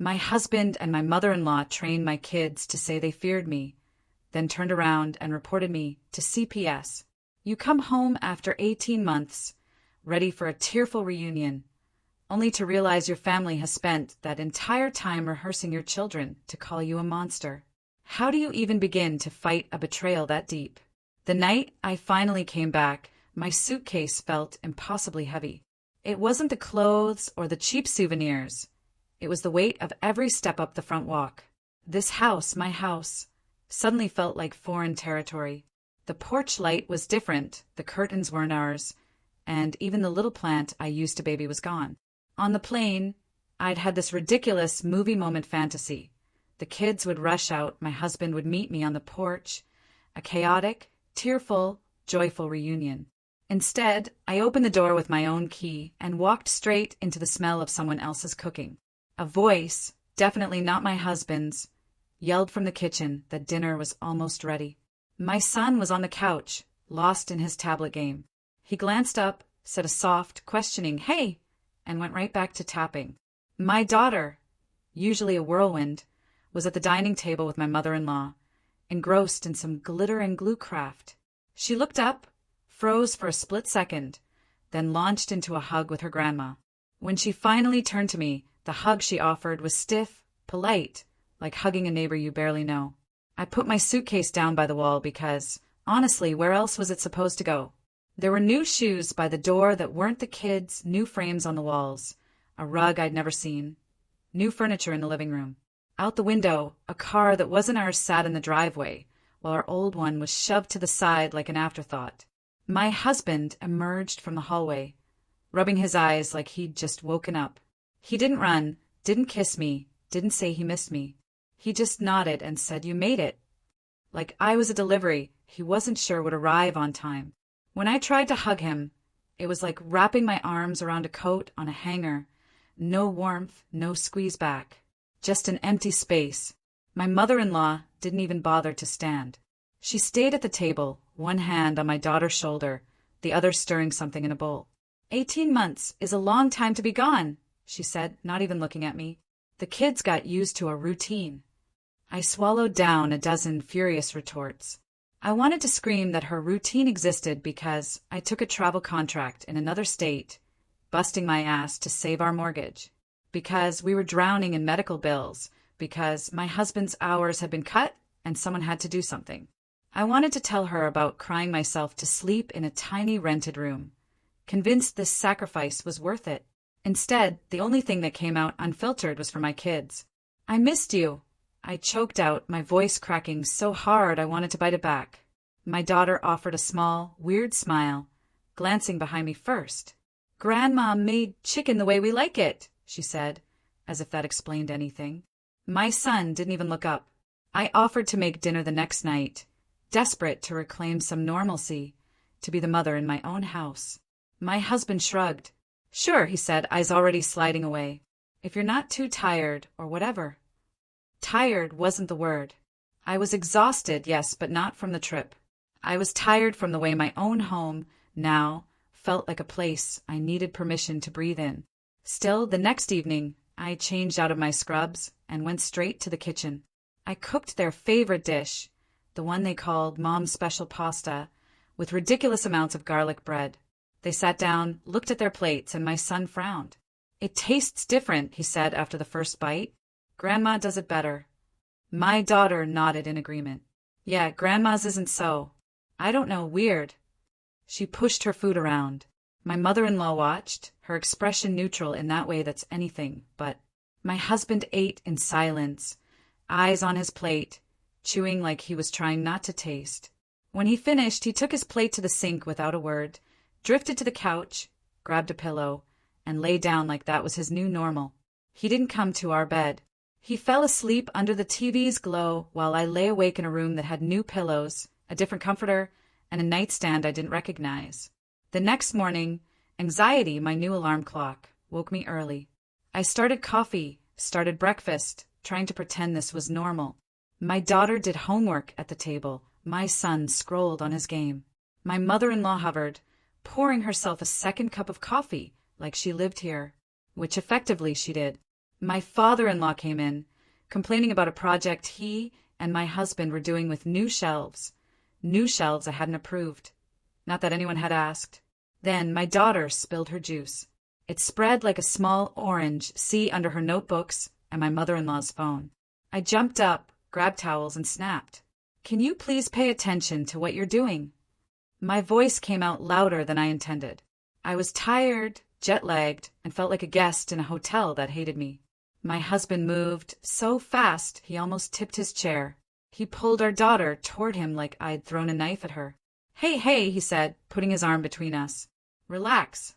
My husband and my mother-in-law trained my kids to say they feared me, then turned around and reported me to CPS. You come home after 18 months, ready for a tearful reunion, only to realize your family has spent that entire time rehearsing your children to call you a monster. How do you even begin to fight a betrayal that deep? The night I finally came back, my suitcase felt impossibly heavy. It wasn't the clothes or the cheap souvenirs. It was the weight of every step up the front walk. This house, my house, suddenly felt like foreign territory. The porch light was different, the curtains weren't ours, and even the little plant I used to baby was gone. On the plane, I'd had this ridiculous movie moment fantasy. The kids would rush out, my husband would meet me on the porch, a chaotic, tearful, joyful reunion. Instead, I opened the door with my own key and walked straight into the smell of someone else's cooking. A voice, definitely not my husband's, yelled from the kitchen that dinner was almost ready. My son was on the couch, lost in his tablet game. He glanced up, said a soft, questioning, "Hey," and went right back to tapping. My daughter, usually a whirlwind, was at the dining table with my mother-in-law, engrossed in some glitter and glue craft. She looked up, froze for a split second, then launched into a hug with her grandma. When she finally turned to me, the hug she offered was stiff, polite, like hugging a neighbor you barely know. I put my suitcase down by the wall because, honestly, where else was it supposed to go? There were new shoes by the door that weren't the kids', new frames on the walls, a rug I'd never seen, new furniture in the living room. Out the window, a car that wasn't ours sat in the driveway, while our old one was shoved to the side like an afterthought. My husband emerged from the hallway, rubbing his eyes like he'd just woken up. He didn't run, didn't kiss me, didn't say he missed me. He just nodded and said, "You made it." Like I was a delivery he wasn't sure would arrive on time. When I tried to hug him, it was like wrapping my arms around a coat on a hanger. No warmth, no squeeze back. Just an empty space. My mother-in-law didn't even bother to stand. She stayed at the table, one hand on my daughter's shoulder, the other stirring something in a bowl. 18 months is a long time to be gone, she said, not even looking at me. The kids got used to a routine. I swallowed down a dozen furious retorts. I wanted to scream that her routine existed because I took a travel contract in another state, busting my ass to save our mortgage, because we were drowning in medical bills, because my husband's hours had been cut and someone had to do something. I wanted to tell her about crying myself to sleep in a tiny rented room, convinced this sacrifice was worth it. Instead, the only thing that came out unfiltered was for my kids. "I missed you," I choked out, my voice cracking so hard I wanted to bite it back. My daughter offered a small, weird smile, glancing behind me first. "Grandma made chicken the way we like it," she said, as if that explained anything. My son didn't even look up. I offered to make dinner the next night, desperate to reclaim some normalcy, to be the mother in my own house. My husband shrugged. "Sure," he said, eyes already sliding away. "If you're not too tired, or whatever." Tired wasn't the word. I was exhausted, yes, but not from the trip. I was tired from the way my own home, now, felt like a place I needed permission to breathe in. Still, the next evening, I changed out of my scrubs and went straight to the kitchen. I cooked their favorite dish, the one they called Mom's Special Pasta, with ridiculous amounts of garlic bread. They sat down, looked at their plates, and my son frowned. "It tastes different," he said after the first bite. "Grandma does it better." My daughter nodded in agreement. "Yeah, Grandma's isn't so. I don't know, weird." She pushed her food around. My mother-in-law watched, her expression neutral in that way that's anything but. My husband ate in silence, eyes on his plate, chewing like he was trying not to taste. When he finished, he took his plate to the sink without a word, drifted to the couch, grabbed a pillow, and lay down like that was his new normal. He didn't come to our bed. He fell asleep under the TV's glow while I lay awake in a room that had new pillows, a different comforter, and a nightstand I didn't recognize. The next morning, anxiety, my new alarm clock, woke me early. I started coffee, started breakfast, trying to pretend this was normal. My daughter did homework at the table. My son scrolled on his game. My mother-in-law hovered, pouring herself a second cup of coffee like she lived here, which effectively she did. My father-in-law came in, complaining about a project he and my husband were doing with new shelves. New shelves I hadn't approved. Not that anyone had asked. Then my daughter spilled her juice. It spread like a small orange sea under her notebooks and my mother-in-law's phone. I jumped up, grabbed towels, and snapped. "Can you please pay attention to what you're doing?" My voice came out louder than I intended. I was tired, jet-lagged, and felt like a guest in a hotel that hated me. My husband moved so fast he almost tipped his chair. He pulled our daughter toward him like I'd thrown a knife at her. Hey, he said, putting his arm between us. "Relax."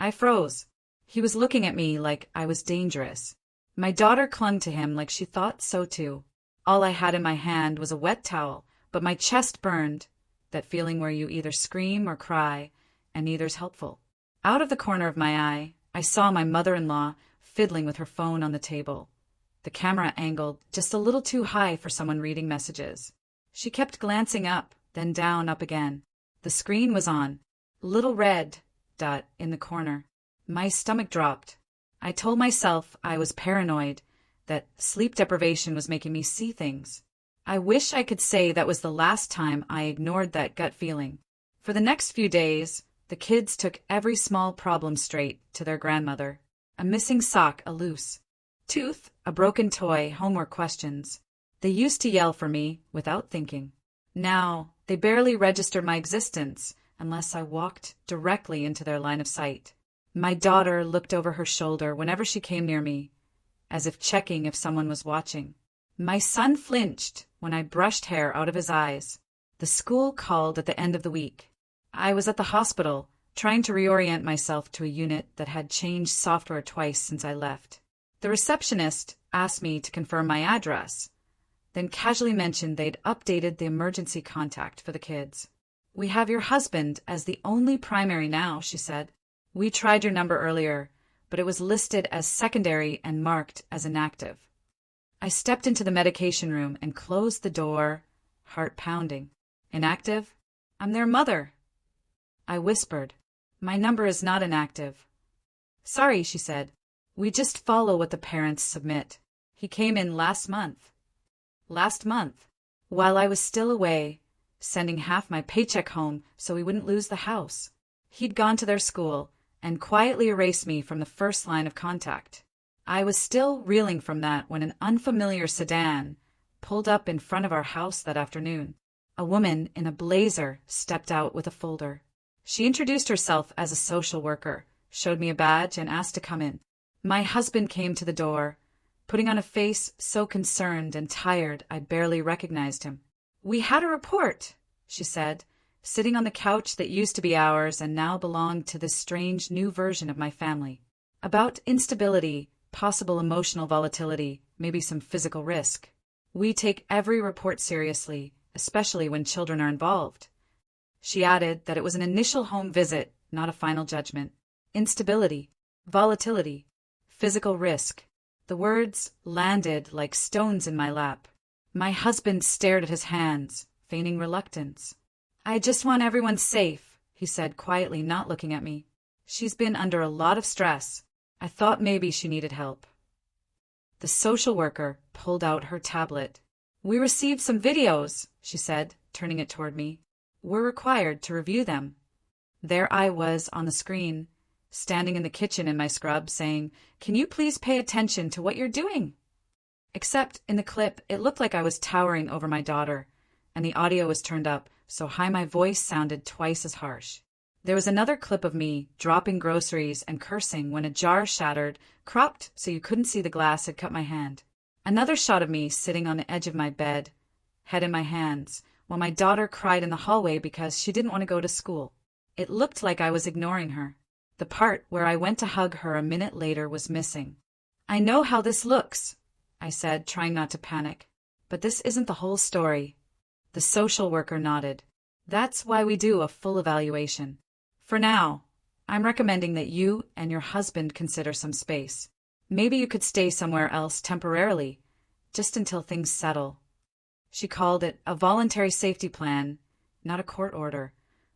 I froze. He was looking at me like I was dangerous. My daughter clung to him like she thought so too. All I had in my hand was a wet towel, but my chest burned, that feeling where you either scream or cry, and neither's helpful. Out of the corner of my eye, I saw my mother-in-law fiddling with her phone on the table. The camera angled just a little too high for someone reading messages. She kept glancing up, then down, up again. The screen was on. Little red dot in the corner. My stomach dropped. I told myself I was paranoid, that sleep deprivation was making me see things. I wish I could say that was the last time I ignored that gut feeling. For the next few days, the kids took every small problem straight to their grandmother. A missing sock, a loose tooth, a broken toy, homework questions. They used to yell for me without thinking. Now, they barely registered my existence unless I walked directly into their line of sight. My daughter looked over her shoulder whenever she came near me, as if checking if someone was watching. My son flinched when I brushed hair out of his eyes. The school called at the end of the week. I was at the hospital, trying to reorient myself to a unit that had changed software twice since I left. The receptionist asked me to confirm my address, then casually mentioned they'd updated the emergency contact for the kids. "We have your husband as the only primary now," she said. "We tried your number earlier, but it was listed as secondary and marked as inactive." I stepped into the medication room and closed the door, heart pounding. "Inactive? I'm their mother." I whispered, "My number is not inactive." "Sorry," she said. "We just follow what the parents submit. He came in last month." Last month, while I was still away, sending half my paycheck home so we wouldn't lose the house. He'd gone to their school and quietly erased me from the first line of contact. I was still reeling from that when an unfamiliar sedan pulled up in front of our house that afternoon. A woman in a blazer stepped out with a folder. She introduced herself as a social worker, showed me a badge, and asked to come in. My husband came to the door, putting on a face so concerned and tired I barely recognized him. "We had a report," she said, sitting on the couch that used to be ours and now belonged to this strange new version of my family, "about instability, possible emotional volatility, maybe some physical risk. We take every report seriously, especially when children are involved." She added that it was an initial home visit, not a final judgment. Instability, volatility, physical risk. The words landed like stones in my lap. My husband stared at his hands, feigning reluctance. "I just want everyone safe," he said quietly, not looking at me. "She's been under a lot of stress. I thought maybe she needed help." The social worker pulled out her tablet. "We received some videos," she said, turning it toward me. "We're required to review them." There I was on the screen, standing in the kitchen in my scrub, saying, "Can you please pay attention to what you're doing?" Except in the clip, it looked like I was towering over my daughter, and the audio was turned up so high my voice sounded twice as harsh. There was another clip of me dropping groceries and cursing when a jar shattered, cropped so you couldn't see the glass had cut my hand. Another shot of me sitting on the edge of my bed, head in my hands, while my daughter cried in the hallway because she didn't want to go to school. It looked like I was ignoring her. The part where I went to hug her a minute later was missing. "I know how this looks," I said, trying not to panic. "But this isn't the whole story." The social worker nodded. "That's why we do a full evaluation. For now, I'm recommending that you and your husband consider some space. Maybe you could stay somewhere else temporarily, just until things settle." She called it a voluntary safety plan, not a court order,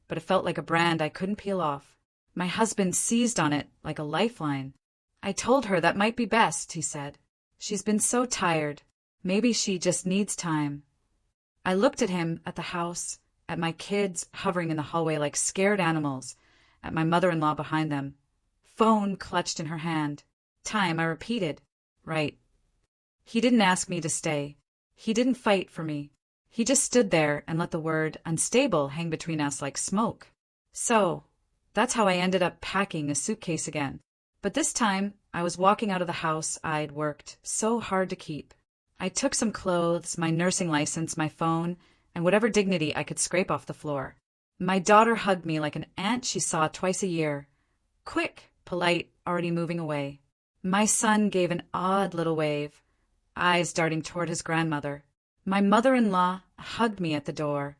but it felt like a brand I couldn't peel off. My husband seized on it like a lifeline. I told her that might be best, he said. She's been so tired. Maybe she just needs time. I looked at him, at the house, at my kids hovering in the hallway like scared animals, at my mother-in-law behind them. Phone clutched in her hand. Time, I repeated. Right. He didn't ask me to stay. He didn't fight for me. He just stood there and let the word unstable hang between us like smoke. So, that's how I ended up packing a suitcase again. But this time, I was walking out of the house I'd worked so hard to keep. I took some clothes, my nursing license, my phone, and whatever dignity I could scrape off the floor. My daughter hugged me like an aunt she saw twice a year. Quick, polite, already moving away. My son gave an odd little wave, eyes darting toward his grandmother. My mother-in-law hugged me at the door,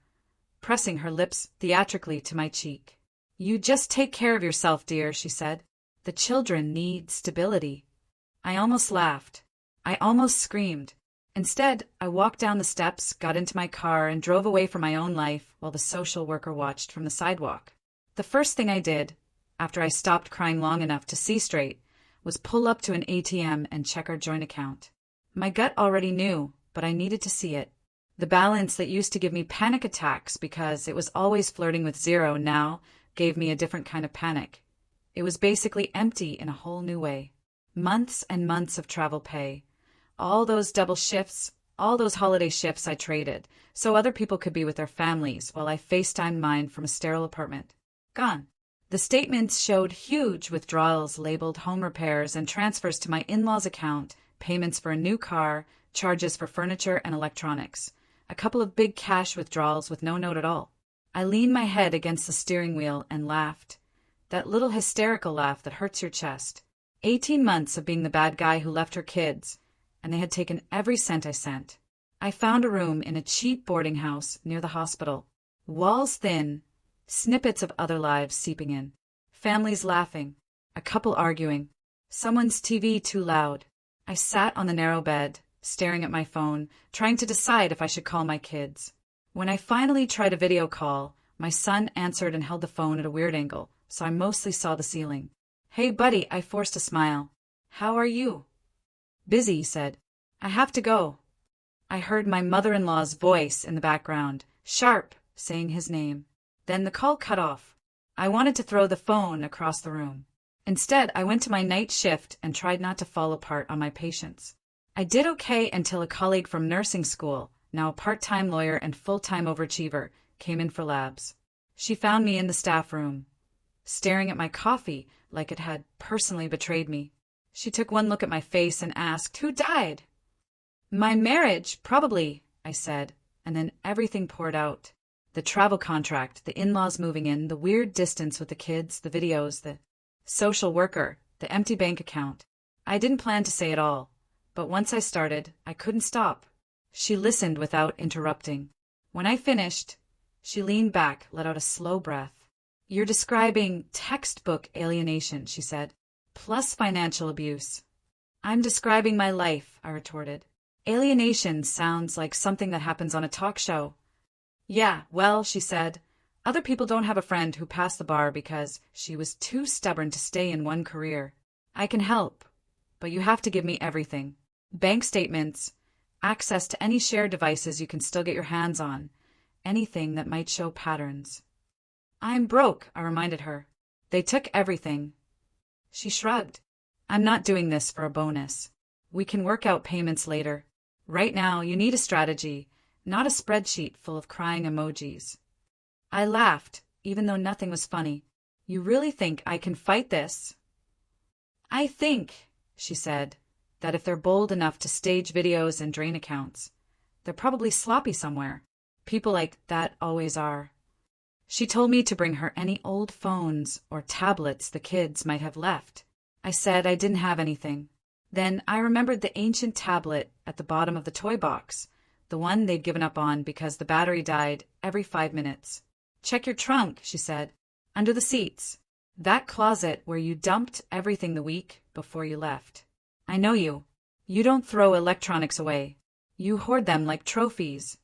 pressing her lips theatrically to my cheek. You just take care of yourself, dear, she said. The children need stability. I almost laughed. I almost screamed. Instead, I walked down the steps, got into my car, and drove away from my own life while the social worker watched from the sidewalk. The first thing I did, after I stopped crying long enough to see straight, was pull up to an ATM and check our joint account. My gut already knew, but I needed to see it. The balance that used to give me panic attacks because it was always flirting with zero now gave me a different kind of panic. It was basically empty in a whole new way. Months and months of travel pay. All those double shifts, all those holiday shifts I traded, so other people could be with their families while I FaceTimed mine from a sterile apartment. Gone. The statements showed huge withdrawals labeled home repairs and transfers to my in-laws' account, payments for a new car, charges for furniture and electronics. A couple of big cash withdrawals with no note at all. I leaned my head against the steering wheel and laughed. That little hysterical laugh that hurts your chest. 18 months of being the bad guy who left her kids, and they had taken every cent I sent. I found a room in a cheap boarding house near the hospital. Walls thin, snippets of other lives seeping in. Families laughing, a couple arguing, someone's TV too loud. I sat on the narrow bed, staring at my phone, trying to decide if I should call my kids. When I finally tried a video call, my son answered and held the phone at a weird angle, so I mostly saw the ceiling. Hey, buddy, I forced a smile. How are you? Busy, he said. I have to go. I heard my mother-in-law's voice in the background, sharp, saying his name. Then the call cut off. I wanted to throw the phone across the room. Instead, I went to my night shift and tried not to fall apart on my patients. I did okay until a colleague from nursing school, now a part-time lawyer and full-time overachiever, came in for labs. She found me in the staff room, staring at my coffee like it had personally betrayed me. She took one look at my face and asked, "Who died?" "My marriage, probably," I said, and then everything poured out. The travel contract, the in-laws moving in, the weird distance with the kids, the videos, the social worker, the empty bank account. I didn't plan to say it all, but once I started, I couldn't stop. She listened without interrupting. When I finished, she leaned back, let out a slow breath. "You're describing textbook alienation," she said, "plus financial abuse." "I'm describing my life," I retorted. "Alienation sounds like something that happens on a talk show." "Yeah, well," she said, "other people don't have a friend who passed the bar because she was too stubborn to stay in one career. I can help, but you have to give me everything. Bank statements, access to any shared devices you can still get your hands on, anything that might show patterns." "I'm broke," I reminded her. "They took everything." She shrugged. "I'm not doing this for a bonus. We can work out payments later. Right now, you need a strategy, not a spreadsheet full of crying emojis." I laughed, even though nothing was funny. "You really think I can fight this?" "I think," she said, "that if they're bold enough to stage videos and drain accounts, they're probably sloppy somewhere. People like that always are." She told me to bring her any old phones or tablets the kids might have left. I said I didn't have anything. Then I remembered the ancient tablet at the bottom of the toy box, the one they'd given up on because the battery died every 5 minutes. "Check your trunk," she said. "Under the seats. That closet where you dumped everything the week before you left. I know you. You don't throw electronics away. You hoard them like trophies."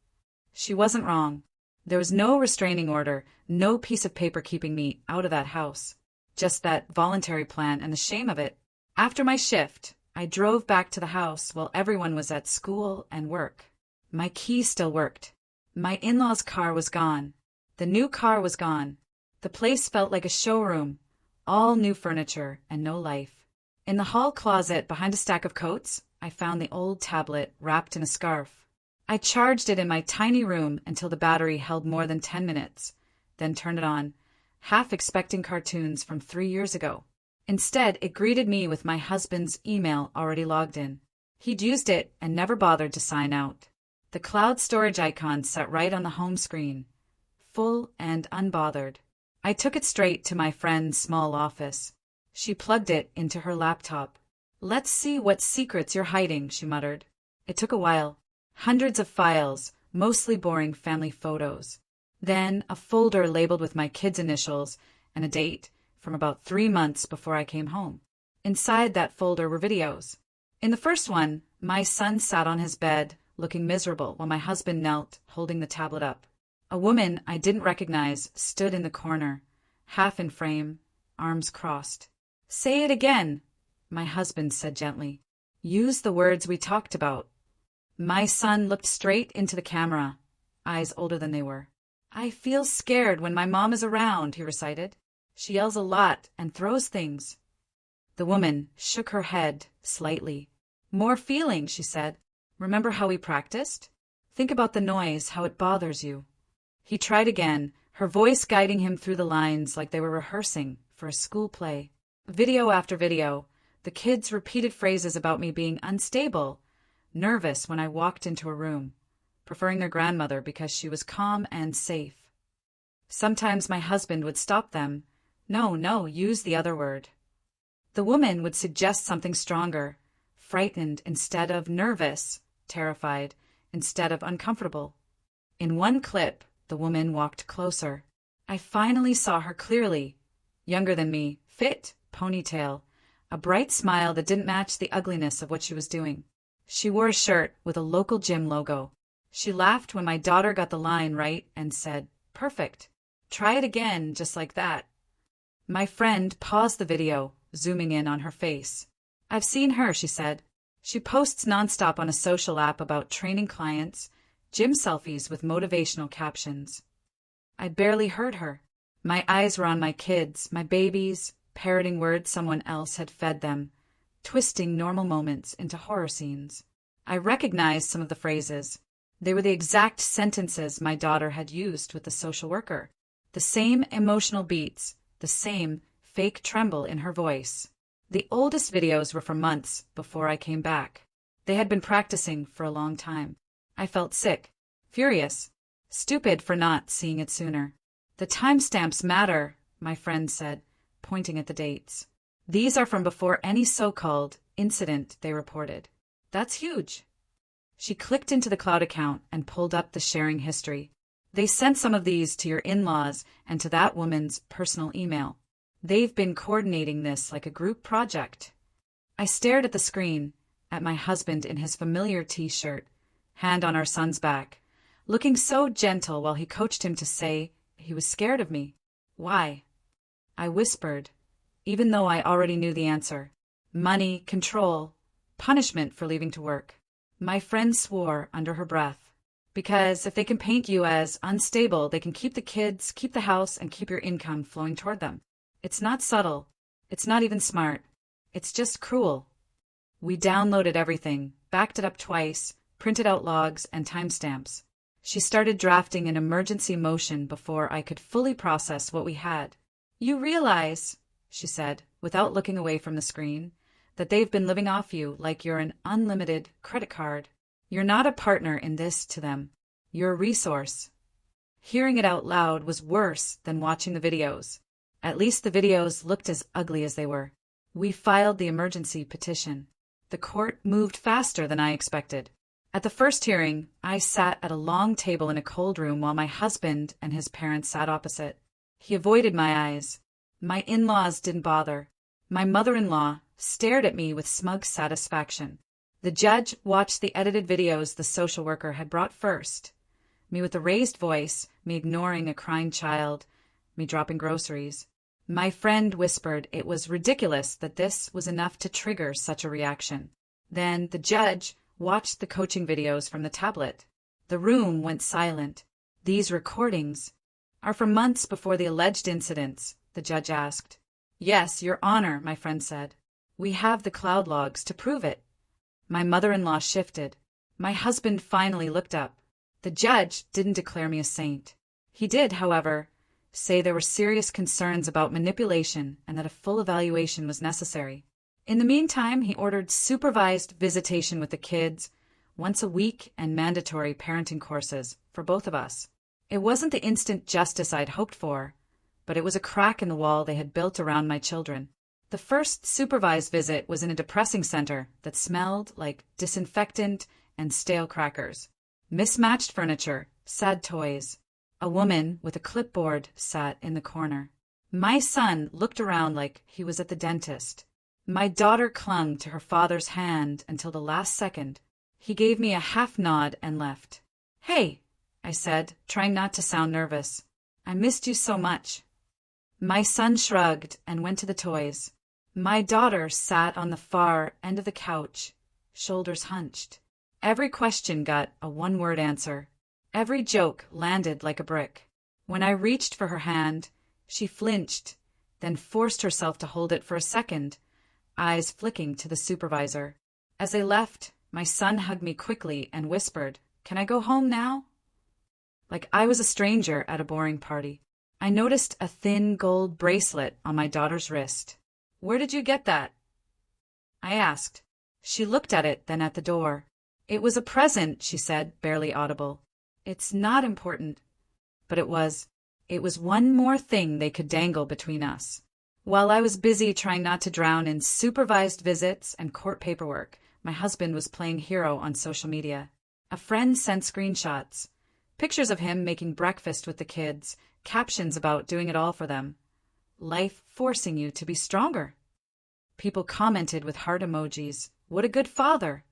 She wasn't wrong. There was no restraining order, no piece of paper keeping me out of that house. Just that voluntary plan and the shame of it. After my shift, I drove back to the house while everyone was at school and work. My key still worked. My in-laws' car was gone. The new car was gone. The place felt like a showroom, all new furniture and no life. In the hall closet behind a stack of coats, I found the old tablet wrapped in a scarf. I charged it in my tiny room until the battery held more than 10 minutes, then turned it on, half expecting cartoons from 3 years ago. Instead, it greeted me with my husband's email already logged in. He'd used it and never bothered to sign out. The cloud storage icon sat right on the home screen, full and unbothered. I took it straight to my friend's small office. She plugged it into her laptop. "Let's see what secrets you're hiding," she muttered. It took a while. Hundreds of files, mostly boring family photos. Then a folder labeled with my kids' initials and a date from about 3 months before I came home. Inside that folder were videos. In the first one, my son sat on his bed, looking miserable, while my husband knelt, holding the tablet up. A woman I didn't recognize stood in the corner, half in frame, arms crossed. "Say it again," my husband said gently. "Use the words we talked about." My son looked straight into the camera, eyes older than they were. "I feel scared when my mom is around," he recited. "She yells a lot and throws things." The woman shook her head slightly. "More feeling," she said. "Remember how we practiced? Think about the noise, how it bothers you." He tried again, her voice guiding him through the lines like they were rehearsing for a school play. Video after video, the kids repeated phrases about me being unstable, nervous when I walked into a room, preferring their grandmother because she was calm and safe. Sometimes my husband would stop them. No, use the other word." The woman would suggest something stronger, frightened instead of nervous, terrified instead of uncomfortable. In one clip, the woman walked closer. I finally saw her clearly. Younger than me, fit, ponytail, a bright smile that didn't match the ugliness of what she was doing. She wore a shirt with a local gym logo. She laughed when my daughter got the line right and said, "Perfect. Try it again, just like that." My friend paused the video, zooming in on her face. "I've seen her," she said. "She posts nonstop on a social app about training clients, gym selfies with motivational captions." I barely heard her. My eyes were on my kids, my babies, parroting words someone else had fed them, twisting normal moments into horror scenes. I recognized some of the phrases. They were the exact sentences my daughter had used with the social worker. The same emotional beats, the same fake tremble in her voice. The oldest videos were from months before I came back. They had been practicing for a long time. I felt sick, furious, stupid for not seeing it sooner. "The timestamps matter," my friend said, pointing at the dates. "These are from before any so-called incident they reported." "That's huge." She clicked into the cloud account and pulled up the sharing history. "They sent some of these to your in-laws and to that woman's personal email. They've been coordinating this like a group project." I stared at the screen, at my husband in his familiar t-shirt, hand on our son's back, looking so gentle while he coached him to say he was scared of me. "Why?" I whispered, even though I already knew the answer. "Money, control, punishment for leaving to work." My friend swore under her breath. "Because if they can paint you as unstable, they can keep the kids, keep the house, and keep your income flowing toward them. It's not subtle. It's not even smart. It's just cruel." We downloaded everything, backed it up twice, printed out logs and timestamps. She started drafting an emergency motion before I could fully process what we had. "You realize," she said, without looking away from the screen, "that they've been living off you like you're an unlimited credit card. You're not a partner in this to them. You're a resource." Hearing it out loud was worse than watching the videos. At least the videos looked as ugly as they were. We filed the emergency petition. The court moved faster than I expected. At the first hearing, I sat at a long table in a cold room while my husband and his parents sat opposite. He avoided my eyes. My in-laws didn't bother. My mother-in-law stared at me with smug satisfaction. The judge watched the edited videos the social worker had brought first. Me with a raised voice, me ignoring a crying child, me dropping groceries. My friend whispered it was ridiculous that this was enough to trigger such a reaction. Then the judge watched the coaching videos from the tablet. The room went silent. These recordings are from months before the alleged incidents, the judge asked. Yes, Your Honor, my friend said. We have the cloud logs to prove it. My mother-in-law shifted. My husband finally looked up. The judge didn't declare me a saint. He did, however, say there were serious concerns about manipulation and that a full evaluation was necessary. In the meantime, he ordered supervised visitation with the kids once a week and mandatory parenting courses for both of us. It wasn't the instant justice I'd hoped for, but it was a crack in the wall they had built around my children. The first supervised visit was in a depressing center that smelled like disinfectant and stale crackers. Mismatched furniture, sad toys. A woman with a clipboard sat in the corner. My son looked around like he was at the dentist. My daughter clung to her father's hand until the last second. He gave me a half nod and left. Hey, I said, trying not to sound nervous. I missed you so much. My son shrugged and went to the toys. My daughter sat on the far end of the couch, shoulders hunched. Every question got a one-word answer. Every joke landed like a brick. When I reached for her hand, she flinched, then forced herself to hold it for a second, eyes flicking to the supervisor. As they left, my son hugged me quickly and whispered, "Can I go home now?" Like I was a stranger at a boring party. I noticed a thin gold bracelet on my daughter's wrist. "Where did you get that?" I asked. She looked at it, then at the door. "It was a present," she said, barely audible. "It's not important." But it was. It was one more thing they could dangle between us. While I was busy trying not to drown in supervised visits and court paperwork, my husband was playing hero on social media. A friend sent screenshots. Pictures of him making breakfast with the kids, captions about doing it all for them. Life forcing you to be stronger. People commented with heart emojis. What a good father.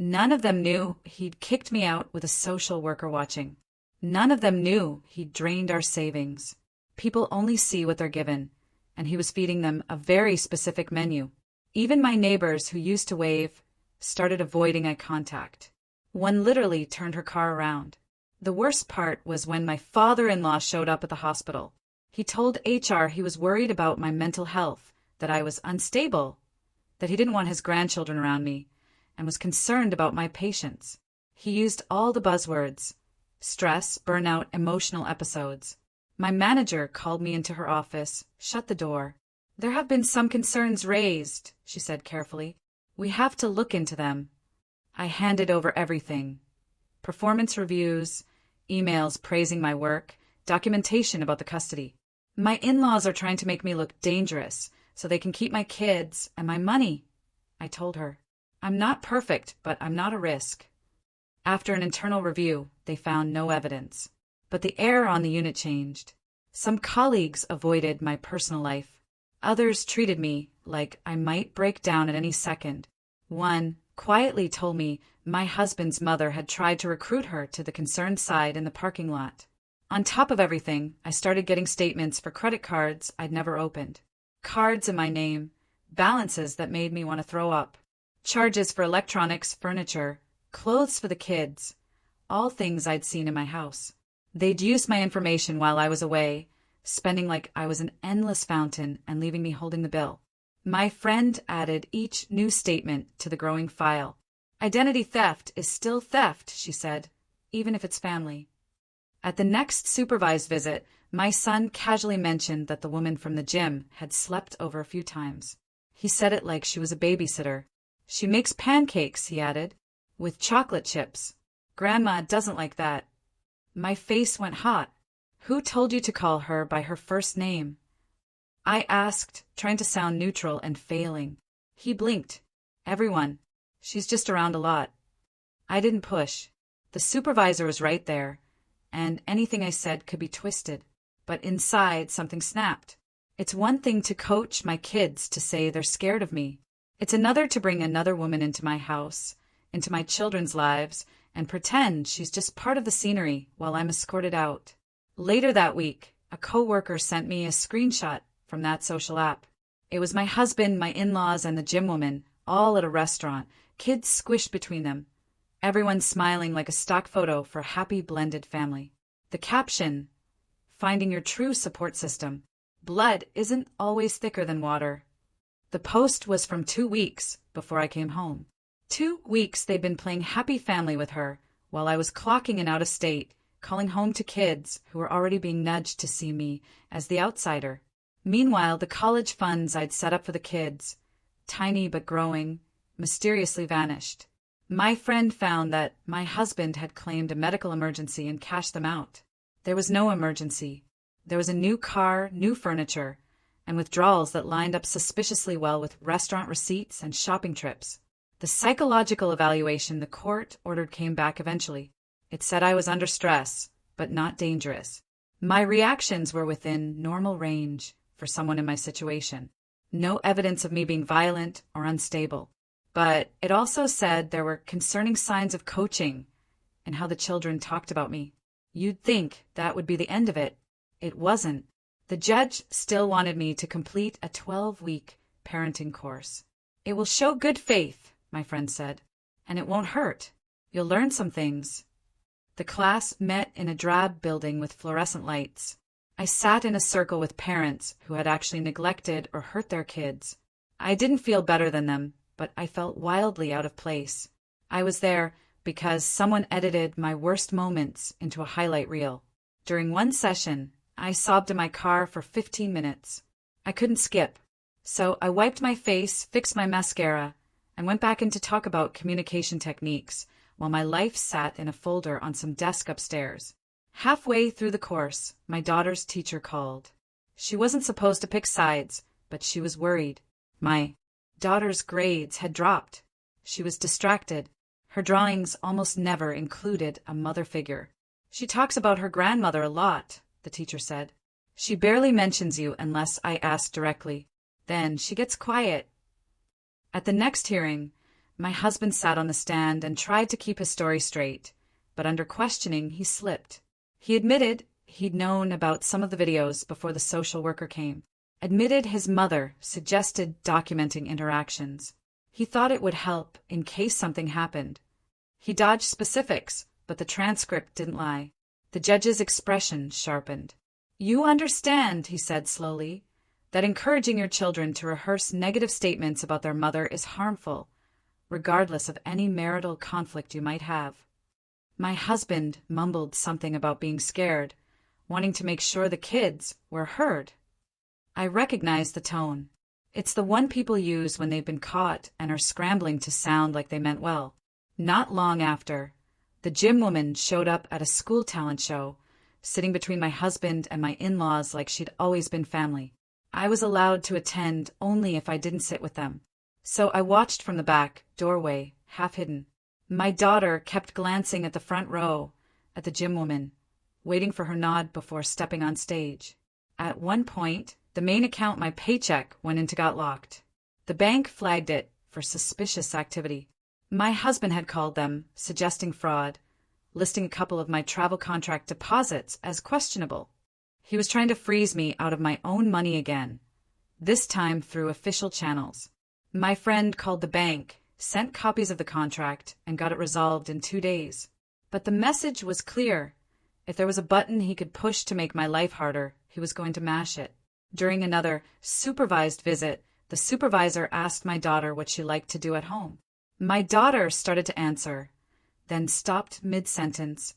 None of them knew he'd kicked me out with a social worker watching. None of them knew he'd drained our savings. People only see what they're given, and he was feeding them a very specific menu. Even my neighbors who used to wave started avoiding eye contact. One literally turned her car around. The worst part was when my father-in-law showed up at the hospital. He told HR he was worried about my mental health, that I was unstable, that he didn't want his grandchildren around me, and was concerned about my patients. He used all the buzzwords: stress, burnout, emotional episodes. My manager called me into her office, shut the door. "There have been some concerns raised," she said carefully. "We have to look into them." I handed over everything. Performance reviews, emails praising my work, documentation about the custody. "My in-laws are trying to make me look dangerous so they can keep my kids and my money," I told her. "I'm not perfect, but I'm not a risk." After an internal review, they found no evidence. But the air on the unit changed. Some colleagues avoided my personal life. Others treated me like I might break down at any second. One quietly told me my husband's mother had tried to recruit her to the concerned side in the parking lot. On top of everything, I started getting statements for credit cards I'd never opened. Cards in my name, balances that made me want to throw up. Charges for electronics, furniture, clothes for the kids, all things I'd seen in my house. They'd used my information while I was away, spending like I was an endless fountain and leaving me holding the bill. My friend added each new statement to the growing file. "Identity theft is still theft," she said, "even if it's family." At the next supervised visit, my son casually mentioned that the woman from the gym had slept over a few times. He said it like she was a babysitter. "She makes pancakes," he added, "with chocolate chips. Grandma doesn't like that." My face went hot. "Who told you to call her by her first name?" I asked, trying to sound neutral and failing. He blinked. "Everyone. She's just around a lot." I didn't push. The supervisor was right there, and anything I said could be twisted. But inside, something snapped. It's one thing to coach my kids to say they're scared of me. It's another to bring another woman into my house, into my children's lives, and pretend she's just part of the scenery while I'm escorted out. Later that week, a coworker sent me a screenshot from that social app. It was my husband, my in-laws, and the gym woman, all at a restaurant, kids squished between them. Everyone smiling like a stock photo for a happy blended family. The caption, "Finding your true support system. Blood isn't always thicker than water." The post was from 2 weeks before I came home. 2 weeks they'd been playing happy family with her, while I was clocking in out of state, calling home to kids who were already being nudged to see me as the outsider. Meanwhile, the college funds I'd set up for the kids, tiny but growing, mysteriously vanished. My friend found that my husband had claimed a medical emergency and cashed them out. There was no emergency. There was a new car, new furniture, and withdrawals that lined up suspiciously well with restaurant receipts and shopping trips. The psychological evaluation the court ordered came back eventually. It said I was under stress, but not dangerous. My reactions were within normal range for someone in my situation. No evidence of me being violent or unstable. But it also said there were concerning signs of coaching in how the children talked about me. You'd think that would be the end of it. It wasn't. The judge still wanted me to complete a 12-week parenting course. "It will show good faith," my friend said, "and it won't hurt. You'll learn some things." The class met in a drab building with fluorescent lights. I sat in a circle with parents who had actually neglected or hurt their kids. I didn't feel better than them, but I felt wildly out of place. I was there because someone edited my worst moments into a highlight reel. During one session, I sobbed in my car for 15 minutes. I couldn't skip. So I wiped my face, fixed my mascara, and went back in to talk about communication techniques while my life sat in a folder on some desk upstairs. Halfway through the course, my daughter's teacher called. She wasn't supposed to pick sides, but she was worried. My daughter's grades had dropped. She was distracted. Her drawings almost never included a mother figure. "She talks about her grandmother a lot," the teacher said. "She barely mentions you unless I ask directly. Then she gets quiet." At the next hearing, my husband sat on the stand and tried to keep his story straight, but under questioning he slipped. He admitted he'd known about some of the videos before the social worker came. Admitted his mother suggested documenting interactions. He thought it would help in case something happened. He dodged specifics, but the transcript didn't lie. The judge's expression sharpened. "You understand," he said slowly, "that encouraging your children to rehearse negative statements about their mother is harmful, regardless of any marital conflict you might have." My husband mumbled something about being scared, wanting to make sure the kids were heard. I recognized the tone. It's the one people use when they've been caught and are scrambling to sound like they meant well. Not long after, the gym woman showed up at a school talent show, sitting between my husband and my in-laws like she'd always been family. I was allowed to attend only if I didn't sit with them. So I watched from the back doorway, half hidden. My daughter kept glancing at the front row, at the gym woman, waiting for her nod before stepping on stage. At one point, the main account my paycheck went into got locked. The bank flagged it for suspicious activity. My husband had called them, suggesting fraud, listing a couple of my travel contract deposits as questionable. He was trying to freeze me out of my own money again, this time through official channels. My friend called the bank, sent copies of the contract, and got it resolved in 2 days. But the message was clear. If there was a button he could push to make my life harder, he was going to mash it. During another supervised visit, the supervisor asked my daughter what she liked to do at home. My daughter started to answer, then stopped mid-sentence,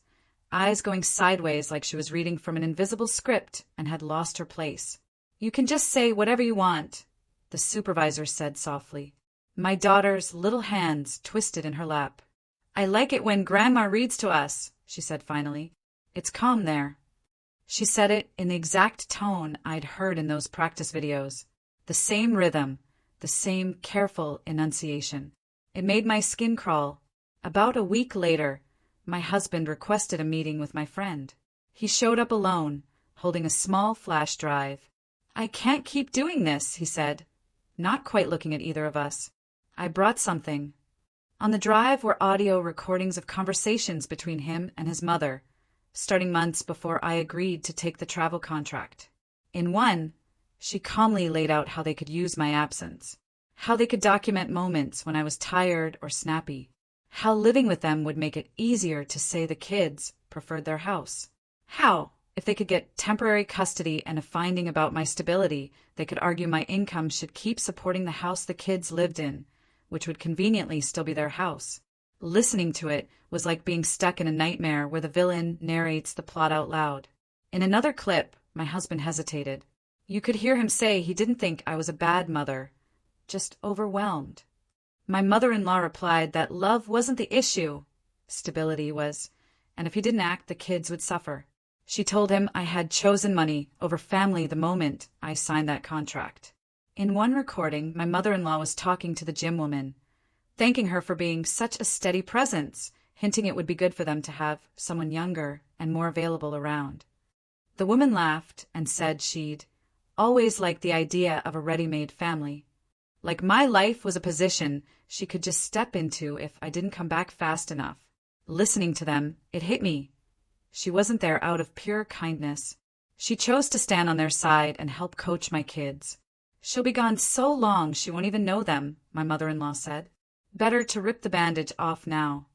eyes going sideways like she was reading from an invisible script and had lost her place. "You can just say whatever you want," the supervisor said softly. My daughter's little hands twisted in her lap. "I like it when Grandma reads to us," she said finally. "It's calm there." She said it in the exact tone I'd heard in those practice videos. The same rhythm, the same careful enunciation. It made my skin crawl. About a week later, my husband requested a meeting with my friend. He showed up alone, holding a small flash drive. "I can't keep doing this," he said, not quite looking at either of us. I brought something. On the drive were audio recordings of conversations between him and his mother, starting months before I agreed to take the travel contract. In one, She calmly laid out how they could use my absence, how they could document moments when I was tired or snappy, how living with them would make it easier to say the kids preferred their house, how, if they could get temporary custody and a finding about my stability, they could argue my income should keep supporting the house the kids lived in, which would conveniently still be their house. Listening to it was like being stuck in a nightmare where the villain narrates the plot out loud. In another clip, my husband hesitated. You could hear him say he didn't think I was a bad mother, just overwhelmed. My mother-in-law replied that love wasn't the issue, stability was, and if he didn't act, the kids would suffer. She told him I had chosen money over family the moment I signed that contract. In one recording, my mother-in-law was talking to the gym woman, thanking her for being such a steady presence, hinting it would be good for them to have someone younger and more available around. The woman laughed and said she'd always liked the idea of a ready-made family. Like my life was a position she could just step into if I didn't come back fast enough. Listening to them, it hit me. She wasn't there out of pure kindness. She chose to stand on their side and help coach my kids. She'll be gone so long she won't even know them, my mother-in-law said. Better to rip the bandage off now.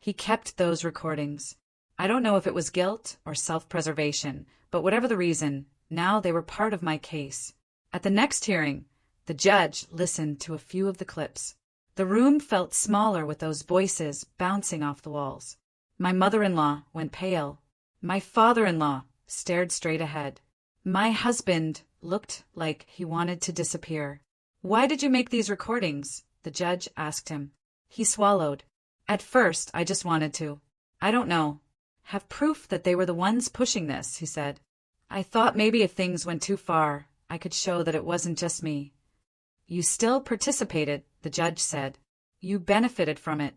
He kept those recordings. I don't know if it was guilt or self-preservation, but whatever the reason, now they were part of my case. At the next hearing, the judge listened to a few of the clips. The room felt smaller with those voices bouncing off the walls. My mother-in-law went pale. My father-in-law stared straight ahead. My husband looked like he wanted to disappear. Why did you make these recordings? The judge asked him. He swallowed. At first, I just wanted to. I don't know. Have proof that they were the ones pushing this, he said. I thought maybe if things went too far, I could show that it wasn't just me. You still participated, the judge said. You benefited from it.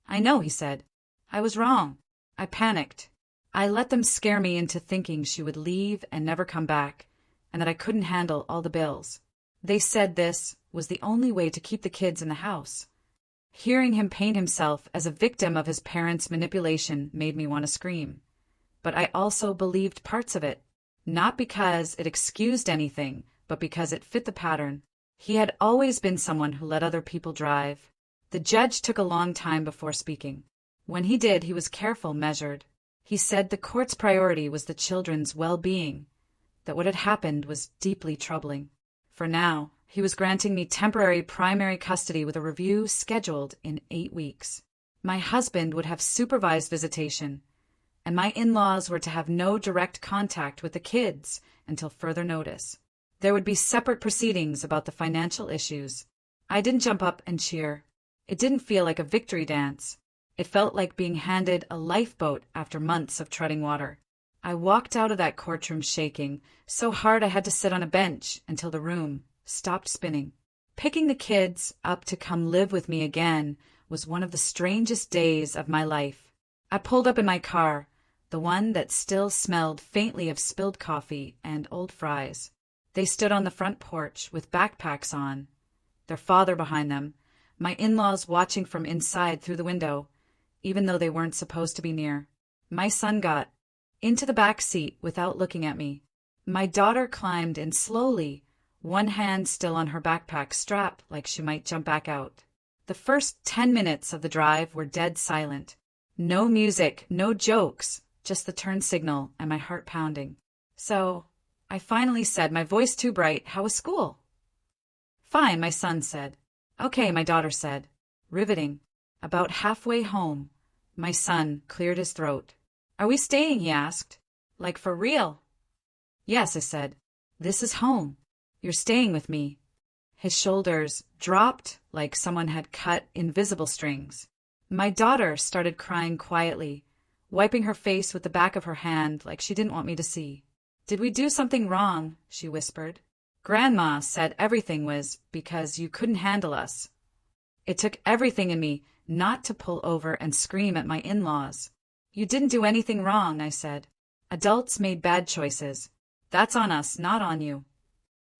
I know, he said. I was wrong. I panicked. I let them scare me into thinking she would leave and never come back, and that I couldn't handle all the bills. They said this was the only way to keep the kids in the house. Hearing him paint himself as a victim of his parents' manipulation made me want to scream. But I also believed parts of it, not because it excused anything, but because it fit the pattern. He had always been someone who let other people drive. The judge took a long time before speaking. When he did, he was careful, measured. He said the court's priority was the children's well-being, that what had happened was deeply troubling. For now, he was granting me temporary primary custody with a review scheduled in 8 weeks. My husband would have supervised visitation, and my in-laws were to have no direct contact with the kids until further notice. There would be separate proceedings about the financial issues. I didn't jump up and cheer. It didn't feel like a victory dance. It felt like being handed a lifeboat after months of treading water. I walked out of that courtroom shaking, so hard I had to sit on a bench until the room stopped spinning. Picking the kids up to come live with me again was one of the strangest days of my life. I pulled up in my car, the one that still smelled faintly of spilled coffee and old fries. They stood on the front porch with backpacks on, their father behind them, my in-laws watching from inside through the window, even though they weren't supposed to be near. My son got into the back seat without looking at me. My daughter climbed in slowly, one hand still on her backpack strap like she might jump back out. The first 10 minutes of the drive were dead silent. No music, no jokes, just the turn signal and my heart pounding. So, I finally said, my voice too bright, how was school? Fine, my son said. Okay, my daughter said. Riveting. About halfway home, my son cleared his throat. Are we staying? He asked. Like for real? Yes, I said. This is home. You're staying with me. His shoulders dropped like someone had cut invisible strings. My daughter started crying quietly, wiping her face with the back of her hand like she didn't want me to see. Did we do something wrong? She whispered. Grandma said everything was because you couldn't handle us. It took everything in me not to pull over and scream at my in-laws. You didn't do anything wrong, I said. Adults made bad choices. That's on us, not on you.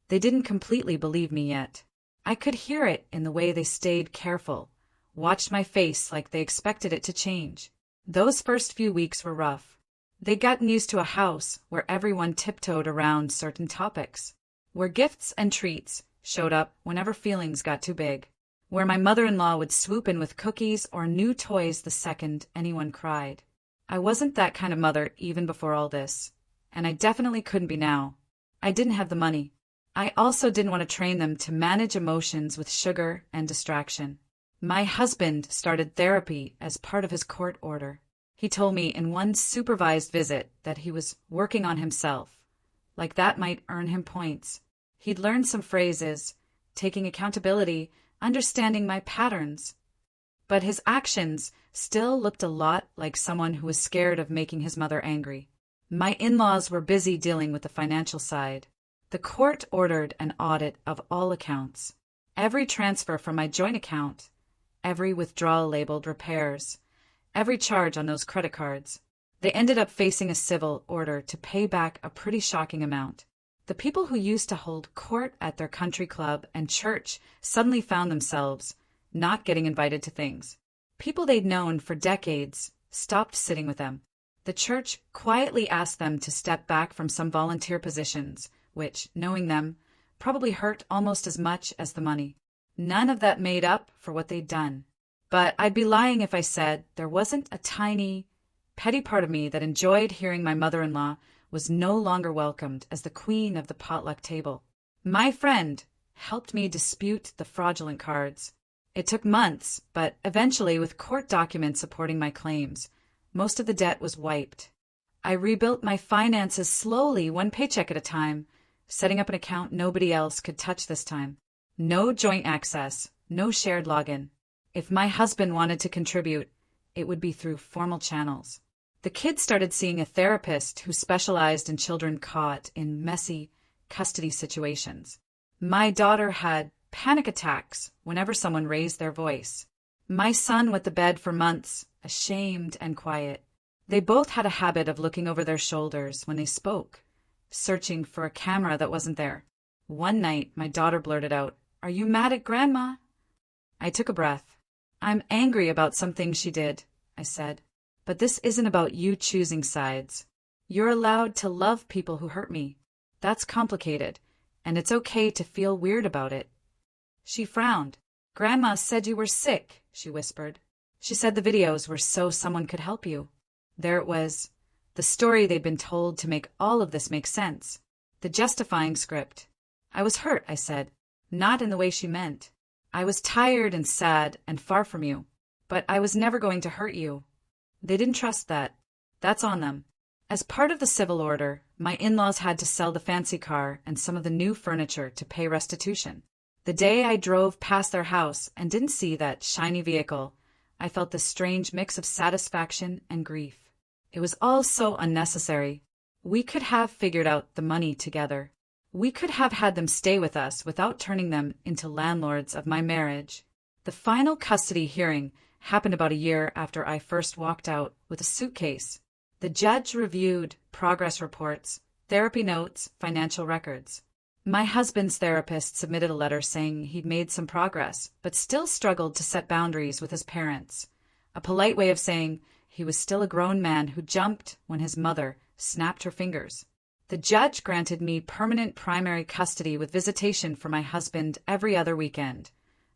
They didn't completely believe me yet. I could hear it in the way they stayed careful, watched my face like they expected it to change. Those first few weeks were rough. They'd gotten used to a house where everyone tiptoed around certain topics. where gifts and treats showed up whenever feelings got too big, where my mother-in-law would swoop in with cookies or new toys the second anyone cried. I wasn't that kind of mother even before all this, and I definitely couldn't be now. I didn't have the money. I also didn't want to train them to manage emotions with sugar and distraction. My husband started therapy as part of his court order. He told me in one supervised visit that he was working on himself, like that might earn him points. He'd learned some phrases, taking accountability, understanding my patterns. But his actions still looked a lot like someone who was scared of making his mother angry. My in-laws were busy dealing with the financial side. The court ordered an audit of all accounts. Every transfer from my joint account, every withdrawal labeled repairs, every charge on those credit cards. They ended up facing a civil order to pay back a pretty shocking amount. The people who used to hold court at their country club and church suddenly found themselves not getting invited to things. People they'd known for decades stopped sitting with them. The church quietly asked them to step back from some volunteer positions, which, knowing them, probably hurt almost as much as the money. None of that made up for what they'd done. But I'd be lying if I said there wasn't a tiny, petty part of me that enjoyed hearing my mother-in-law was no longer welcomed as the queen of the potluck table. My friend helped me dispute the fraudulent cards. It took months, but eventually, with court documents supporting my claims, most of the debt was wiped. I rebuilt my finances slowly, one paycheck at a time, setting up an account nobody else could touch this time. No joint access, no shared login. If my husband wanted to contribute, it would be through formal channels. The kids started seeing a therapist who specialized in children caught in messy custody situations. My daughter had panic attacks whenever someone raised their voice. My son wet the bed for months, ashamed and quiet. They both had a habit of looking over their shoulders when they spoke, searching for a camera that wasn't there. One night, my daughter blurted out, "Are you mad at Grandma?" I took a breath. "I'm angry about something she did," I said. "But this isn't about you choosing sides. You're allowed to love people who hurt me. That's complicated, and it's okay to feel weird about it." She frowned. "Grandma said you were sick," she whispered. "She said the videos were so someone could help you." There it was, the story they'd been told to make all of this make sense. The justifying script. "I was hurt," I said. "Not in the way she meant. I was tired and sad and far from you. But I was never going to hurt you." They didn't trust that. That's on them. As part of the civil order, my in-laws had to sell the fancy car and some of the new furniture to pay restitution. The day I drove past their house and didn't see that shiny vehicle, I felt this strange mix of satisfaction and grief. It was all so unnecessary. We could have figured out the money together. We could have had them stay with us without turning them into landlords of my marriage. The final custody hearing happened about a year after I first walked out with a suitcase. The judge reviewed progress reports, therapy notes, financial records. My husband's therapist submitted a letter saying he'd made some progress, but still struggled to set boundaries with his parents. A polite way of saying he was still a grown man who jumped when his mother snapped her fingers. The judge granted me permanent primary custody with visitation for my husband every other weekend,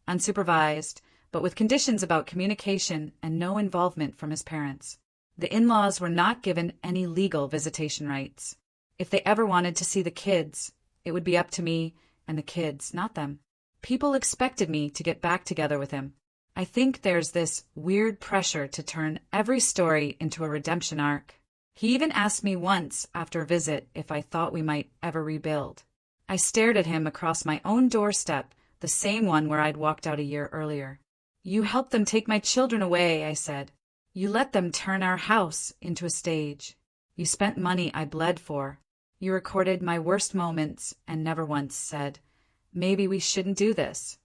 unsupervised, but with conditions about communication and no involvement from his parents. The in-laws were not given any legal visitation rights. If they ever wanted to see the kids, it would be up to me and the kids, not them. People expected me to get back together with him. I think there's this weird pressure to turn every story into a redemption arc. He even asked me once after a visit if I thought we might ever rebuild. I stared at him across my own doorstep, the same one where I'd walked out a year earlier. "You helped them take my children away," I said. "You let them turn our house into a stage. You spent money I bled for. You recorded my worst moments and never once said, 'Maybe we shouldn't do this.'"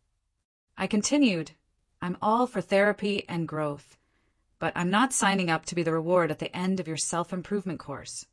I continued, "I'm all for therapy and growth, but I'm not signing up to be the reward at the end of your self-improvement course."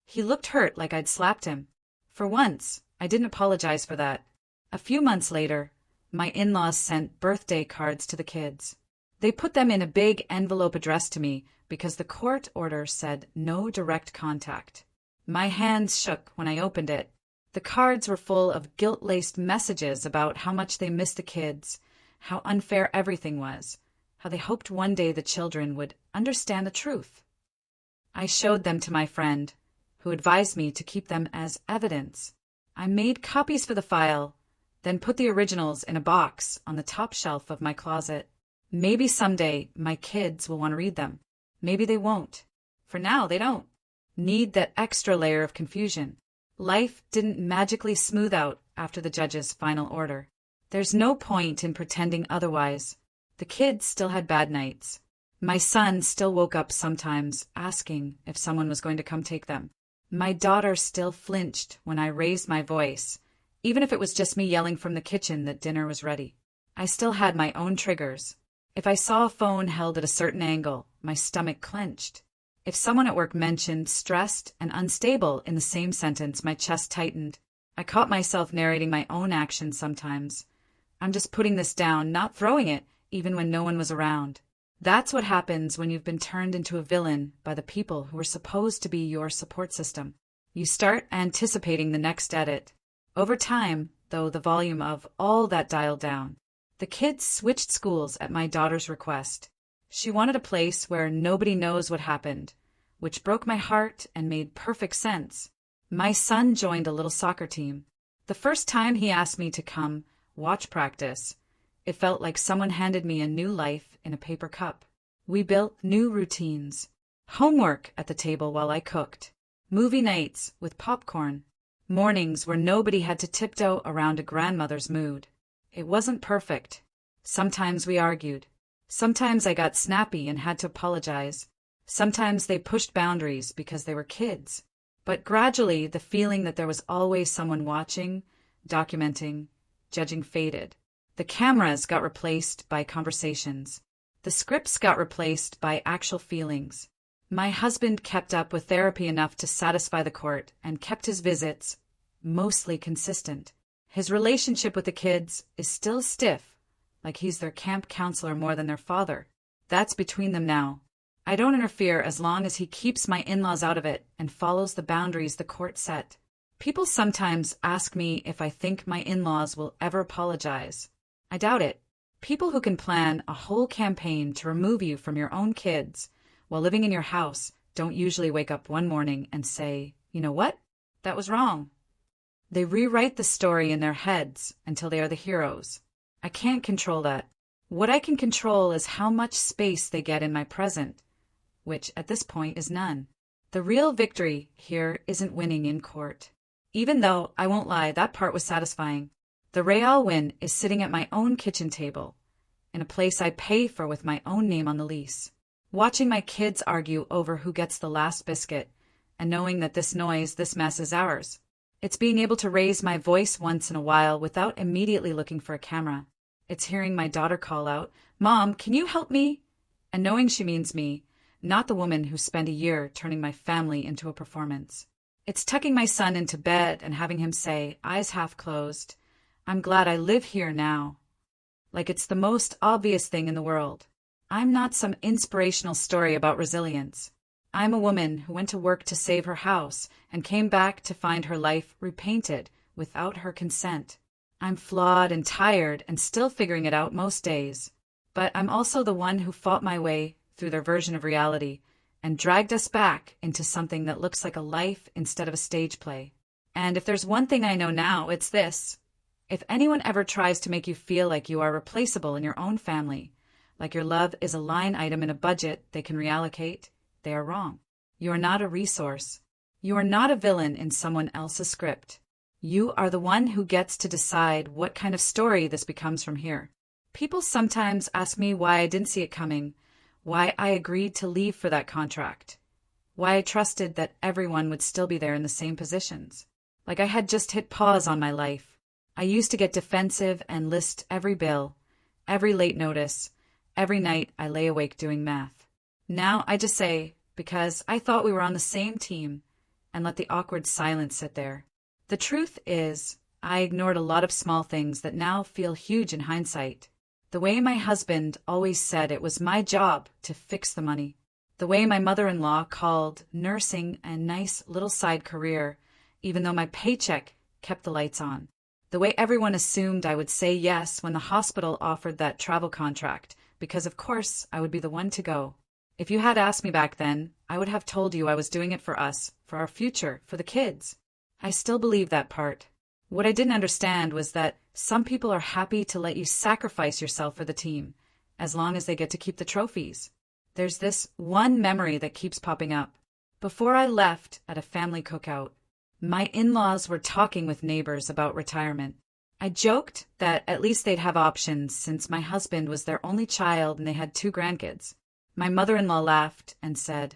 He looked hurt, like I'd slapped him. For once, I didn't apologize for that. A few months later, my in-laws sent birthday cards to the kids. They put them in a big envelope addressed to me because the court order said no direct contact. My hands shook when I opened it. The cards were full of guilt-laced messages about how much they missed the kids, how unfair everything was, how they hoped one day the children would understand the truth. I showed them to my friend, who advised me to keep them as evidence. I made copies for the file, then put the originals in a box on the top shelf of my closet. Maybe someday my kids will want to read them. Maybe they won't. For now, they don't need that extra layer of confusion. Life didn't magically smooth out after the judge's final order. There's no point in pretending otherwise. The kids still had bad nights. My son still woke up sometimes asking if someone was going to come take them. My daughter still flinched when I raised my voice, even if it was just me yelling from the kitchen that dinner was ready. I still had my own triggers. If I saw a phone held at a certain angle, my stomach clenched. If someone at work mentioned stressed and unstable in the same sentence, my chest tightened. I caught myself narrating my own actions sometimes. I'm just putting this down, not throwing it, even when no one was around. That's what happens when you've been turned into a villain by the people who are supposed to be your support system. You start anticipating the next edit. Over time, though, the volume of all that dialed down. The kids switched schools at my daughter's request. She wanted a place where nobody knows what happened, which broke my heart and made perfect sense. My son joined a little soccer team. The first time he asked me to come watch practice, it felt like someone handed me a new life in a paper cup. We built new routines. Homework at the table while I cooked. Movie nights with popcorn. Mornings where nobody had to tiptoe around a grandmother's mood. It wasn't perfect. Sometimes we argued. Sometimes I got snappy and had to apologize. Sometimes they pushed boundaries because they were kids. But gradually, the feeling that there was always someone watching, documenting, judging faded. The cameras got replaced by conversations. The scripts got replaced by actual feelings. My husband kept up with therapy enough to satisfy the court and kept his visits mostly consistent. His relationship with the kids is still stiff, like he's their camp counselor more than their father. That's between them now. I don't interfere as long as he keeps my in-laws out of it and follows the boundaries the court set. People sometimes ask me if I think my in-laws will ever apologize. I doubt it. People who can plan a whole campaign to remove you from your own kids while living in your house don't usually wake up one morning and say, "You know what? That was wrong." They rewrite the story in their heads until they are the heroes. I can't control that. What I can control is how much space they get in my present, which at this point is none. The real victory here isn't winning in court. Even though, I won't lie, that part was satisfying. The real win is sitting at my own kitchen table, in a place I pay for with my own name on the lease, watching my kids argue over who gets the last biscuit, and knowing that this noise, this mess is ours. It's being able to raise my voice once in a while without immediately looking for a camera. It's hearing my daughter call out, "Mom, can you help me?" And knowing she means me, not the woman who spent a year turning my family into a performance. It's tucking my son into bed and having him say, eyes half closed, "I'm glad I live here now." Like it's the most obvious thing in the world. I'm not some inspirational story about resilience. I'm a woman who went to work to save her house and came back to find her life repainted without her consent. I'm flawed and tired and still figuring it out most days. But I'm also the one who fought my way through their version of reality and dragged us back into something that looks like a life instead of a stage play. And if there's one thing I know now, it's this. If anyone ever tries to make you feel like you are replaceable in your own family, like your love is a line item in a budget they can reallocate, they are wrong. You are not a resource. You are not a villain in someone else's script. You are the one who gets to decide what kind of story this becomes from here. People sometimes ask me why I didn't see it coming, why I agreed to leave for that contract, why I trusted that everyone would still be there in the same positions. Like I had just hit pause on my life. I used to get defensive and list every bill, every late notice, every night I lay awake doing math. Now I just say, because I thought we were on the same team, and let the awkward silence sit there. The truth is, I ignored a lot of small things that now feel huge in hindsight. The way my husband always said it was my job to fix the money. The way my mother-in-law called nursing a nice little side career, even though my paycheck kept the lights on. The way everyone assumed I would say yes when the hospital offered that travel contract, because of course I would be the one to go. If you had asked me back then, I would have told you I was doing it for us, for our future, for the kids. I still believe that part. What I didn't understand was that some people are happy to let you sacrifice yourself for the team, as long as they get to keep the trophies. There's this one memory that keeps popping up. Before I left at a family cookout, my in-laws were talking with neighbors about retirement. I joked that at least they'd have options since my husband was their only child and they had 2 grandkids. My mother-in-law laughed and said,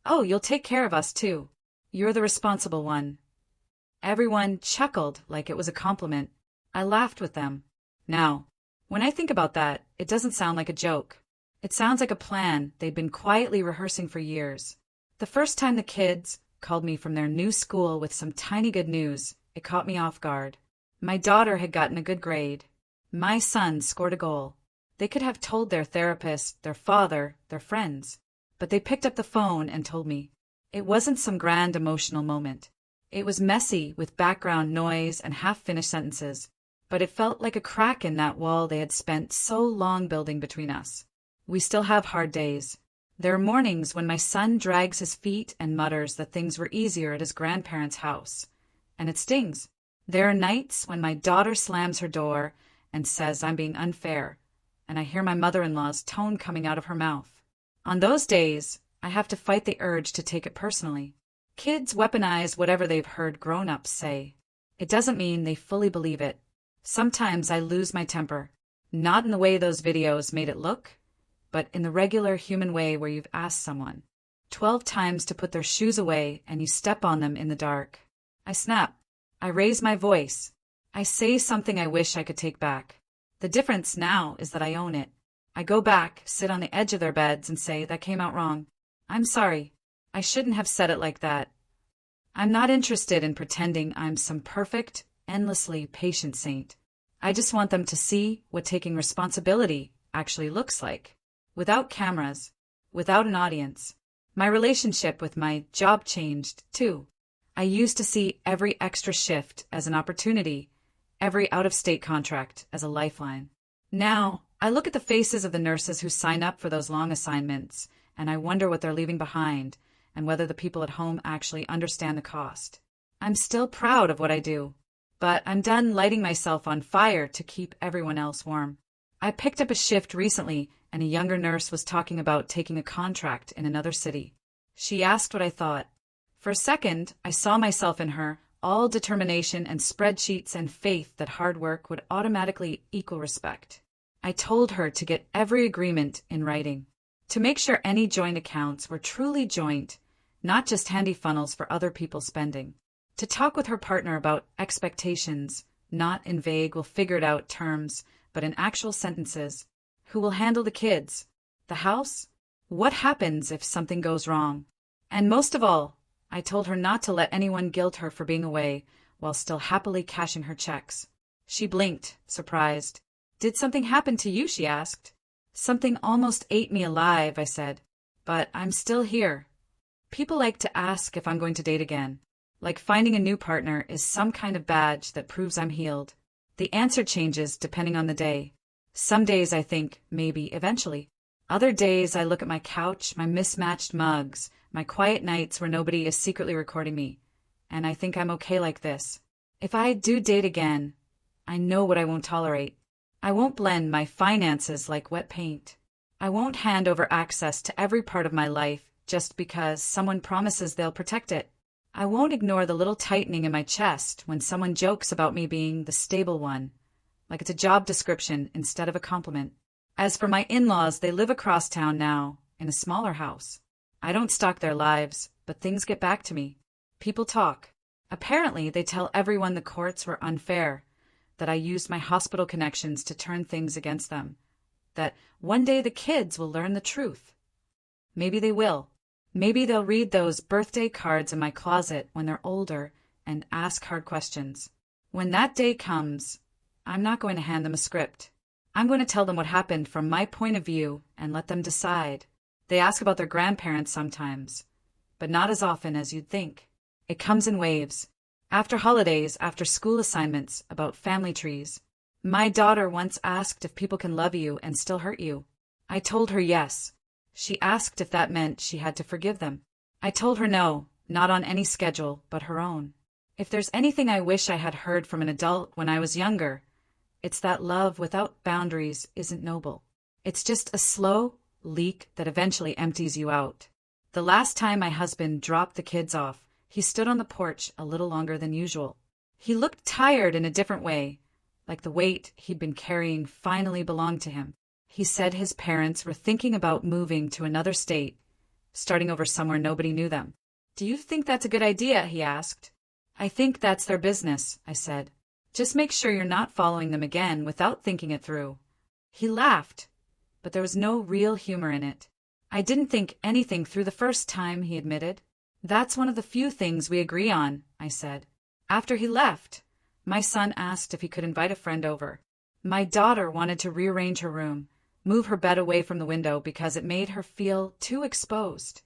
"Oh, you'll take care of us too. You're the responsible one." Everyone chuckled like it was a compliment. I laughed with them. Now, when I think about that, it doesn't sound like a joke. It sounds like a plan they'd been quietly rehearsing for years. The first time the kids called me from their new school with some tiny good news, it caught me off guard. My daughter had gotten a good grade. My son scored a goal. They could have told their therapist, their father, their friends, but they picked up the phone and told me. It wasn't some grand emotional moment. It was messy with background noise and half-finished sentences, but it felt like a crack in that wall they had spent so long building between us. We still have hard days. There are mornings when my son drags his feet and mutters that things were easier at his grandparents' house, and it stings. There are nights when my daughter slams her door and says I'm being unfair, and I hear my mother-in-law's tone coming out of her mouth. On those days, I have to fight the urge to take it personally. Kids weaponize whatever they've heard grown-ups say. It doesn't mean they fully believe it. Sometimes I lose my temper, not in the way those videos made it look, but in the regular human way where you've asked someone 12 times to put their shoes away and you step on them in the dark. I snap. I raise my voice. I say something I wish I could take back. The difference now is that I own it. I go back, sit on the edge of their beds and say, "That came out wrong. I'm sorry. I shouldn't have said it like that." I'm not interested in pretending I'm some perfect, endlessly patient saint. I just want them to see what taking responsibility actually looks like. Without cameras, without an audience. My relationship with my job changed, too. I used to see every extra shift as an opportunity, every out-of-state contract as a lifeline. Now, I look at the faces of the nurses who sign up for those long assignments, and I wonder what they're leaving behind, and whether the people at home actually understand the cost. I'm still proud of what I do, but I'm done lighting myself on fire to keep everyone else warm. I picked up a shift recently, and a younger nurse was talking about taking a contract in another city. She asked what I thought. For a second, I saw myself in her, all determination and spreadsheets and faith that hard work would automatically equal respect. I told her to get every agreement in writing, to make sure any joint accounts were truly joint, not just handy funnels for other people's spending. To talk with her partner about expectations, not in vague we'll figure it out terms, but in actual sentences. Who will handle the kids? The house? What happens if something goes wrong? And most of all, I told her not to let anyone guilt her for being away while still happily cashing her checks. She blinked, surprised. "Did something happen to you?" she asked. "Something almost ate me alive," I said. "But I'm still here." People like to ask if I'm going to date again. Like finding a new partner is some kind of badge that proves I'm healed. The answer changes depending on the day. Some days I think, maybe, eventually. Other days I look at my couch, my mismatched mugs, my quiet nights where nobody is secretly recording me, and I think I'm okay like this. If I do date again, I know what I won't tolerate. I won't blend my finances like wet paint. I won't hand over access to every part of my life just because someone promises they'll protect it. I won't ignore the little tightening in my chest when someone jokes about me being the stable one, like it's a job description instead of a compliment. As for my in-laws, they live across town now, in a smaller house. I don't stalk their lives, but things get back to me. People talk. Apparently, they tell everyone the courts were unfair, that I used my hospital connections to turn things against them, that one day the kids will learn the truth. Maybe they will. Maybe they'll read those birthday cards in my closet when they're older and ask hard questions. When that day comes, I'm not going to hand them a script. I'm going to tell them what happened from my point of view and let them decide. They ask about their grandparents sometimes, but not as often as you'd think. It comes in waves. After holidays, after school assignments, about family trees. My daughter once asked if people can love you and still hurt you. I told her yes. She asked if that meant she had to forgive them. I told her no, not on any schedule, but her own. If there's anything I wish I had heard from an adult when I was younger, it's that love without boundaries isn't noble. It's just a slow leak that eventually empties you out. The last time my husband dropped the kids off, he stood on the porch a little longer than usual. He looked tired in a different way, like the weight he'd been carrying finally belonged to him. He said his parents were thinking about moving to another state, starting over somewhere nobody knew them. "Do you think that's a good idea?" he asked. "I think that's their business," I said. "Just make sure you're not following them again without thinking it through." He laughed, but there was no real humor in it. "I didn't think anything through the first time," he admitted. "That's one of the few things we agree on," I said. After he left, my son asked if he could invite a friend over. My daughter wanted to rearrange her room, move her bed away from the window because it made her feel too exposed.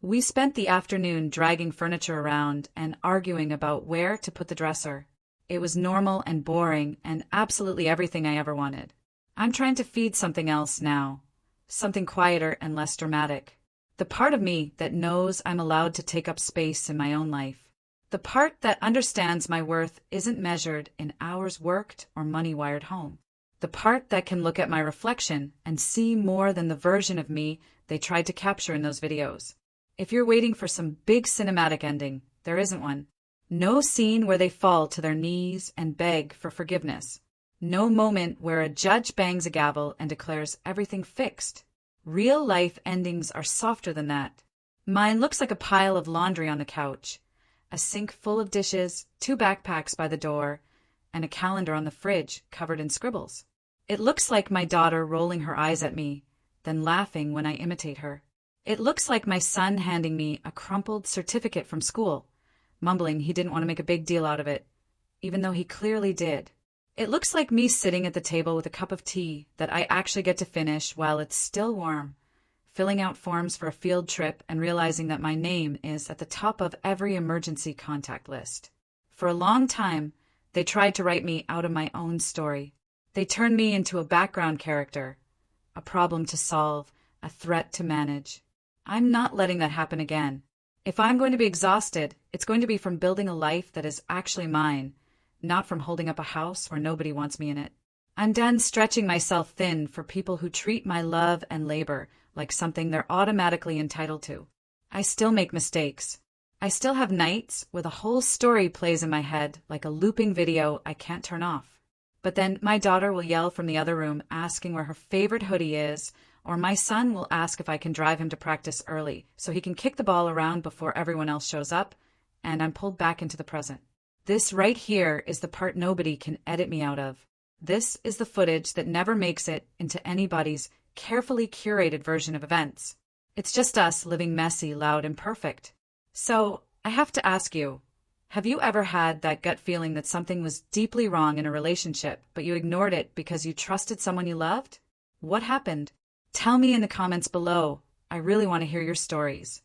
We spent the afternoon dragging furniture around and arguing about where to put the dresser. It was normal and boring and absolutely everything I ever wanted. I'm trying to feed something else now, something quieter and less dramatic. The part of me that knows I'm allowed to take up space in my own life. The part that understands my worth isn't measured in hours worked or money wired home. The part that can look at my reflection and see more than the version of me they tried to capture in those videos. If you're waiting for some big cinematic ending, there isn't one. No scene where they fall to their knees and beg for forgiveness. No moment where a judge bangs a gavel and declares everything fixed. Real life endings are softer than that. Mine looks like a pile of laundry on the couch, a sink full of dishes, 2 backpacks by the door, and a calendar on the fridge covered in scribbles. It looks like my daughter rolling her eyes at me, then laughing when I imitate her. It looks like my son handing me a crumpled certificate from school, mumbling he didn't want to make a big deal out of it, even though he clearly did. It looks like me sitting at the table with a cup of tea that I actually get to finish while it's still warm, filling out forms for a field trip and realizing that my name is at the top of every emergency contact list. For a long time, they tried to write me out of my own story. They turned me into a background character, a problem to solve, a threat to manage. I'm not letting that happen again. If I'm going to be exhausted, it's going to be from building a life that is actually mine, not from holding up a house where nobody wants me in it. I'm done stretching myself thin for people who treat my love and labor like something they're automatically entitled to. I still make mistakes. I still have nights where the whole story plays in my head like a looping video I can't turn off. But then my daughter will yell from the other room asking where her favorite hoodie is, or my son will ask if I can drive him to practice early so he can kick the ball around before everyone else shows up, and I'm pulled back into the present. This right here is the part nobody can edit me out of. This is the footage that never makes it into anybody's carefully curated version of events. It's just us living messy, loud, and perfect. So, I have to ask you, have you ever had that gut feeling that something was deeply wrong in a relationship, but you ignored it because you trusted someone you loved? What happened? Tell me in the comments below. I really want to hear your stories.